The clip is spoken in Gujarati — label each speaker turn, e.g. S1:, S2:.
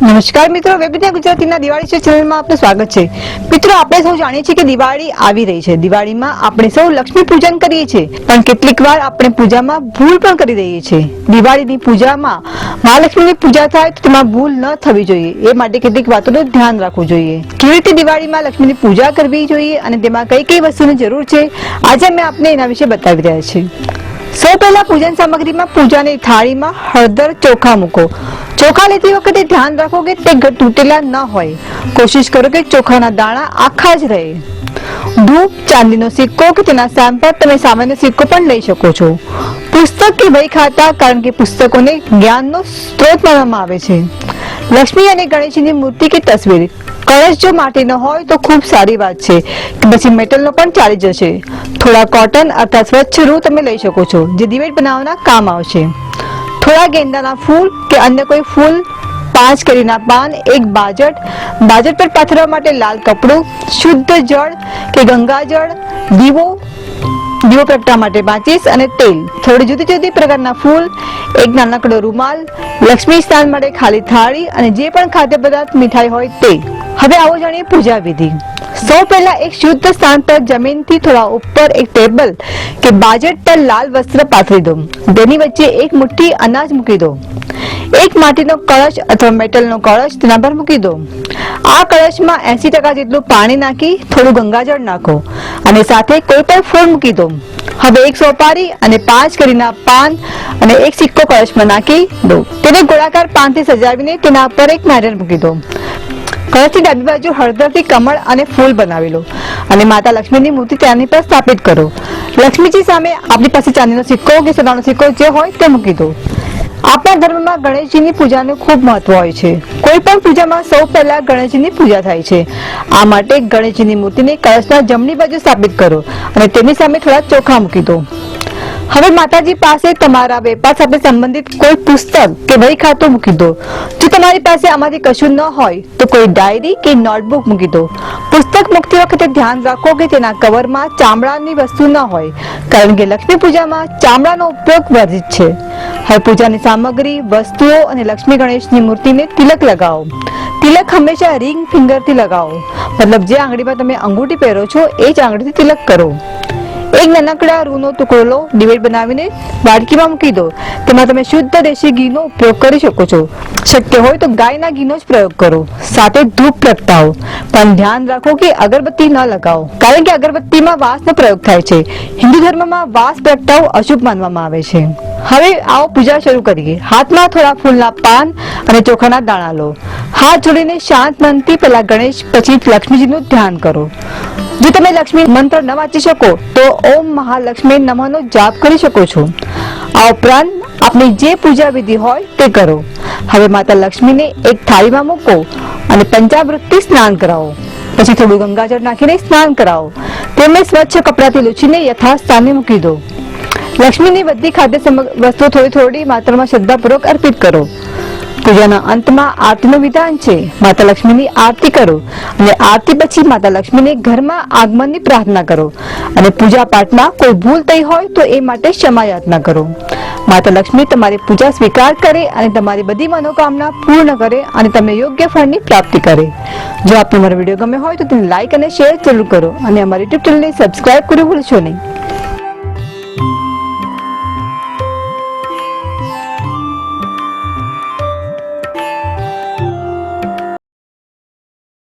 S1: નમસ્કાર મિત્રો, વેબિના ગુજરાતીના દિવાળી છે ચેનલમાં આપનું સ્વાગત છે। મિત્રો, આપણે સૌ જાણીએ છીએ કે દિવાળી આવી રહી છે। દિવાળીમાં આપણે સૌ લક્ષ્મી પૂજન કરીએ છીએ, પણ કેટલીક વાર આપણે પૂજામાં ભૂલ પણ કરી દઈએ છીએ। દિવાળીની પૂજામાં મહાલક્ષ્મીની પૂજા થાય તો તેમાં ભૂલ ન થવી જોઈએ, એ માટે કેટલીક વાતોનું ધ્યાન રાખવું જોઈએ। કેવી રીતે દિવાળીમાં લક્ષ્મીની પૂજા કરવી જોઈએ અને તેમાં કઈ કઈ વસ્તુની જરૂર છે, આજે અમે આપને એના વિશે બતાવી રહ્યા છીએ। સૌ પહેલા પૂજન સામગ્રીમાં પૂજાની થાળીમાં હળદર, ચોખા મૂકો। ચોખા લેતી વખતે ધ્યાન રાખો કે તે તૂટેલા ન હોય। કોશિશ કરો કે ચોખાના દાણા આખા જ રહે। ધૂપ, ચાંદીનો સિક્કો કે તેના સ્થાન પર તમે સામાન્ય સિક્કો પણ લઈ શકો છો। પુસ્તક કે વહી ખાતા, કારણ કે પુસ્તકોને જ્ઞાનનો સ્ત્રોત માનવામાં આવે છે। લક્ષ્મી અને ગણેશજીની મૂર્તિ કે તસવીર, કળશ જો માટીનો હોય તો ખૂબ સારી વાત છે, કે પછી મેટલનો પણ ચાલી જશે। થોડા કોટન અથવા સ્વચ્છ રૂ તમે લઈ શકો છો, જે દિવેટ બનાવવાના કામ આવશે। થોડા ગેંદાના ફૂલ કે અન્ય કોઈ ફૂલ, 5 કેરીના પાન, એક બાજટ પર પાથરવા માટે લાલ કપડું, શુદ્ધ જળ કે ગંગાજળ, દીવો પ્રગટા માટે માચીસ અને તેલ, થોડી જુદી જુદી પ્રકારના ફૂલ, એક નાનકડો રૂમાલ, લક્ષ્મી સ્થાન માટે ખાલી થાળી અને જે પણ ખાદ્ય પદાર્થ, મીઠાઈ હોય તે। હવે આવો જાણીએ પૂજા વિધિ। સૌ પહેલા એક શુદ્ધ સ્થાન પર જમીનથી થોડા ઉપર એક ટેબલ કે બાજટ પર લાલ વસ્ત્ર પાથરી દો। તેની વચ્ચે એક મુઠ્ઠી અનાજ મૂકી દો। એક માટીનો કળશ અથવા મેટલનો કળશ તેના પર મૂકી દો। આ કળશમાં 80% જેટલું પાણી નાખી થોડું ગંગાજળ નાખો અને સાથે કોઈ પણ ફૂલ મૂકી દો। હવે એક સોપારી અને 5 કેરીના પાન અને એક સિક્કો કળશમાં નાખી દો। તેને ગોળાકાર પાનથી સજાવીને તેના પર એક નારિયેળ મૂકી દો। કળશની ડાબી બાજુ હળદરથી કમળ અને ફૂલ બનાવી લો અને માતા લક્ષ્મીની મૂર્તિ તેની પર સ્થાપિત કરો। લક્ષ્મીજી સામે આપણી પાસે ચાંદીનો સિક્કો કે સોનાનો સિક્કો જે હોય તે મૂકી દો। આપણા ધર્મમાં ગણેશજીની પૂજાનું ખૂબ મહત્વ હોય છે। કોઈ પણ પૂજામાં સૌ પહેલા ગણેશજીની પૂજા થાય છે। આ માટે ગણેશજીની મૂર્તિને કળશના જમણી બાજુ સ્થાપિત કરો અને તેની સામે થોડા ચોખા મૂકી દો। હવે માતાજી પાસે તમારા વેપાર સાથે સંબંધિત કોઈ પુસ્તક કે વહી ખાતું મૂકી દો। જો તમારી પાસે આમાંથી કશું ન હોય તો કોઈ ડાયરી કે નોટબુક મૂકી દો। પુસ્તક મૂકતી વખતે ધ્યાન રાખો કે તેના કવરમાં ચામડાની વસ્તુ ન હોય, કારણ કે લક્ષ્મી પૂજામાં ચામડાનો ઉપયોગ વર્જિત છે। હવે પૂજાની સામગ્રી, વસ્તુઓ અને લક્ષ્મી ગણેશની મૂર્તિને તિલક લગાવો। તિલક હંમેશા રિંગ ફિંગરથી લગાવો, મતલબ જે આંગળીમાં તમે અંગૂઠી પહેરો છો એ જ આંગળીથી તિલક કરો। એક નાનકડા રૂનો ટુકડો લો, ડિવાઈડ બનાવીને વાડકીમાં મૂકી દો। તેમાં તમે શુદ્ધ દેશી ઘીનો ઉપયોગ કરી શકો છો। શક્ય હોય તો ગાયના ઘીનો જ પ્રયોગ કરો। સાથે ધૂપ પ્રગટાવો, પણ ધ્યાન રાખો કે અગરબત્તી ન લગાવો, કારણ કે અગરબત્તીમાં વાસનો પ્રયોગ થાય છે। હિન્દુ ધર્મમાં વાસ પ્રગટાવો અશુભ માનવામાં આવે છે। હવે આવો પૂજા શરૂ કરીએ। હાથમાં થોડા ફૂલના પાન અને ચોખાના દાણા લો। હાથ જોડીને શાંત મનથી પહેલા ગણેશ પછી લક્ષ્મીજીનું ધ્યાન કરો। જો તમે લક્ષ્મી મંત્ર ન વાંચી શકો તો ઓમ મહાલક્ષ્મી નમઃનો જાપ કરી શકો છો। આ ઉપરાંત આપની જે પૂજા વિધિ હોય તે કરો। હવે માતા લક્ષ્મીને એક થાળીમાં મૂકો અને પંચામૃતથી સ્નાન કરાવો। પછી થોડું ગંગાજળ નાખીને સ્નાન કરાવો। તેમને સ્વચ્છ કપડાથી લૂછીને યથાસ્થાને મૂકી દો। લક્ષ્મીની બધી ખાદ્ય વસ્તુઓ થોડી થોડી માત્રામાં શ્રદ્ધાપૂર્વક અર્પિત કરો। પૂજાના અંતમાં આરતીનું વિધાન છે। માતા લક્ષ્મીની આરતી કરો અને આરતી પછી માતા લક્ષ્મીને ઘરમાં આગમનની પ્રાર્થના કરો અને પૂજા પાઠમાં કોઈ ભૂલ થઈ હોય તો એ માટે ક્ષમા યાચના કરો। માતા લક્ષ્મી તમારી પૂજા સ્વીકાર કરે અને તમારી બધી મનોકામના પૂર્ણ કરે અને તમને યોગ્ય ફળની પ્રાપ્તિ કરે। જો આપને મારો વિડીયો ગમે હોય તો તેને લાઈક અને શેર જરૂર કરો અને અમારી યુટ્યુબ ચેનલને સબસ્ક્રાઇબ કરવું ભૂલશો નહીં।